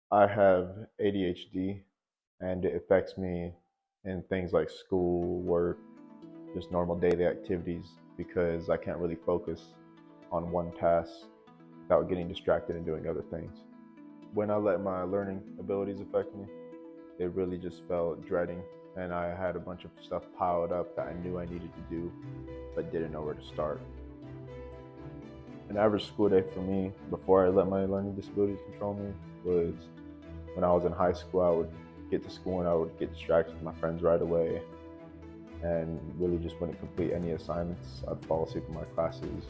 I have ADHD and it affects me in things like school, work, just normal daily activities because I can't really focus on one task without getting distracted and doing other things. When I let my learning abilities affect me, it really just felt dreading, and I had a bunch of stuff piled up that I knew I needed to do but didn't know where to start. An average school day for me before I let my learning disabilities control me was when I was in high school. I would get to school and I would get distracted with my friends right away and really just wouldn't complete any assignments. I'd fall asleep in my classes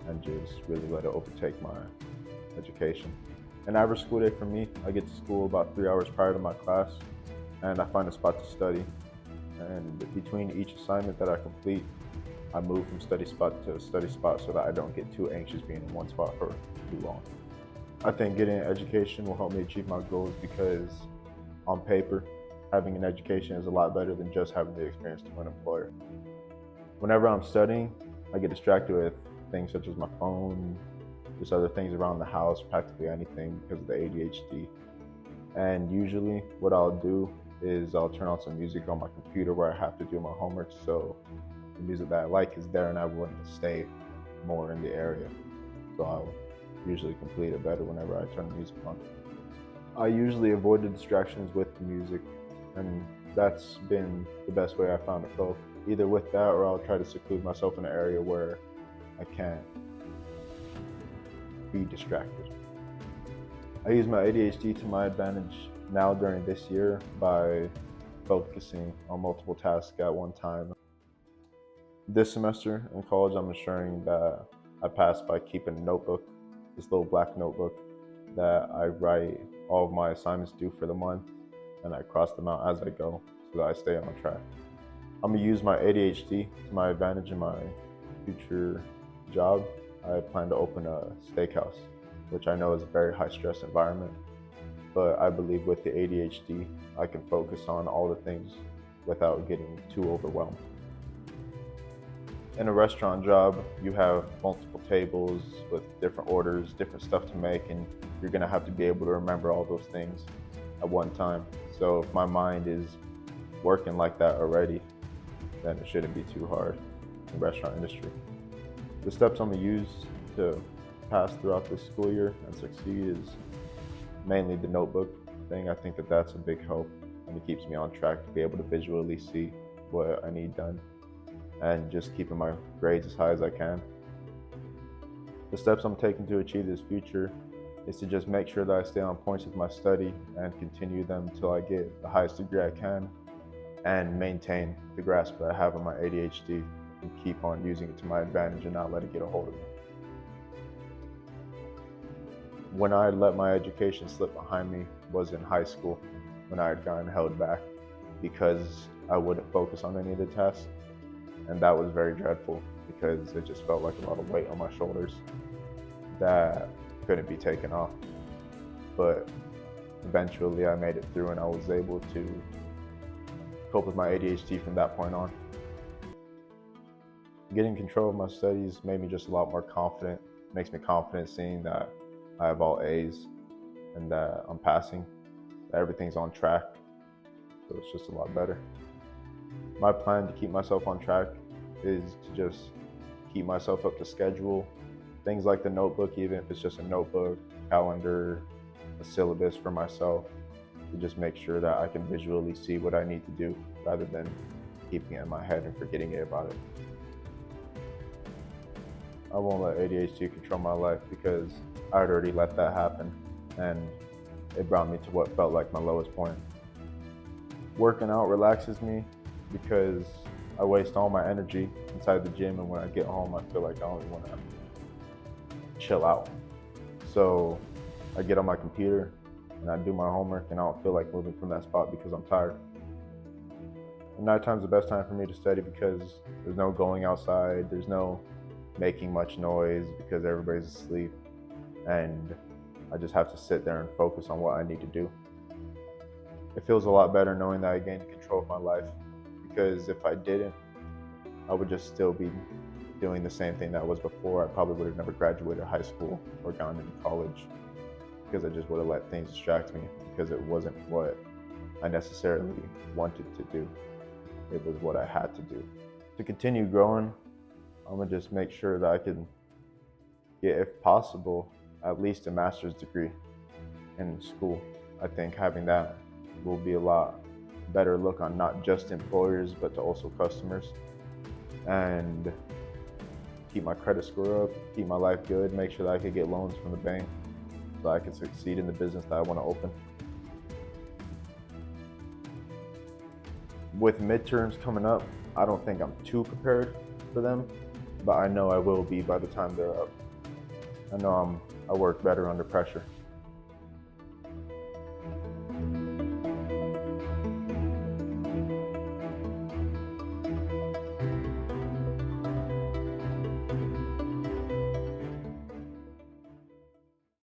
and just really let it overtake my education. An average school day for me, I get to school about 3 hours prior to my class and I find a spot to study. And between each assignment that I complete, I move from study spot to study spot so that I don't get too anxious being in one spot for too long. I think getting an education will help me achieve my goals because on paper, having an education is a lot better than just having the experience to an employer. Whenever I'm studying, I get distracted with things such as my phone, just other things around the house, practically anything because of the ADHD. And usually what I'll do is I'll turn on some music on my computer where I have to do my homework, so the music that I like is there and I want to stay more in the area. So I'll usually complete it better whenever I turn the music on. I usually avoid the distractions with the music, and that's been the best way I found to cope. Either with that or I'll try to seclude myself in an area where I can't be distracted. I use my ADHD to my advantage now during this year by focusing on multiple tasks at one time. This semester in college, I'm ensuring that I pass by keeping a notebook, this little black notebook that I write all of my assignments due for the month and I cross them out as I go so that I stay on track. I'm gonna use my ADHD to my advantage in my future job. I plan to open a steakhouse, which I know is a very high stress environment, but I believe with the ADHD, I can focus on all the things without getting too overwhelmed. In a restaurant job, you have multiple tables with different orders, different stuff to make, and you're gonna have to be able to remember all those things at one time. So if my mind is working like that already, then it shouldn't be too hard in the restaurant industry. The steps I'm gonna use to pass throughout this school year and succeed is mainly the notebook thing. I think that that's a big help and it keeps me on track to be able to visually see what I need done and just keeping my grades as high as I can. The steps I'm taking to achieve this future is to just make sure that I stay on points with my study and continue them until I get the highest degree I can and maintain the grasp that I have on my ADHD and keep on using it to my advantage and not let it get a hold of me. When I let my education slip behind me was in high school when I had gotten held back because I wouldn't focus on any of the tasks, and that was very dreadful because it just felt like a lot of weight on my shoulders that couldn't be taken off. But eventually I made it through and I was able to cope with my ADHD from that point on. Getting control of my studies made me just a lot more confident. Makes me confident seeing that I have all A's and that I'm passing, that everything's on track. So it's just a lot better. My plan to keep myself on track is to just keep myself up to schedule. Things like the notebook, even if it's just a notebook, calendar, a syllabus for myself, to just make sure that I can visually see what I need to do rather than keeping it in my head and forgetting about it. I won't let ADHD control my life because I'd already let that happen and it brought me to what felt like my lowest point. Working out relaxes me because I waste all my energy inside the gym, and when I get home I feel like I only want to chill out. So I get on my computer and I do my homework and I don't feel like moving from that spot because I'm tired. And nighttime's the best time for me to study because there's no going outside, there's no making much noise because everybody's asleep, and I just have to sit there and focus on what I need to do. It feels a lot better knowing that I gained control of my life, because if I didn't, I would just still be doing the same thing that was before. I probably would have never graduated high school or gone into college because I just would have let things distract me because it wasn't what I necessarily wanted to do. It was what I had to do. To continue growing, I'm gonna just make sure that I can get, if possible, at least a master's degree in school. I think having that will be a lot better look on not just employers, but to also customers. And keep my credit score up, keep my life good, make sure that I could get loans from the bank so I could succeed in the business that I want to open. With midterms coming up, I don't think I'm too prepared for them, but I know I will be by the time they're up. I know I work better under pressure.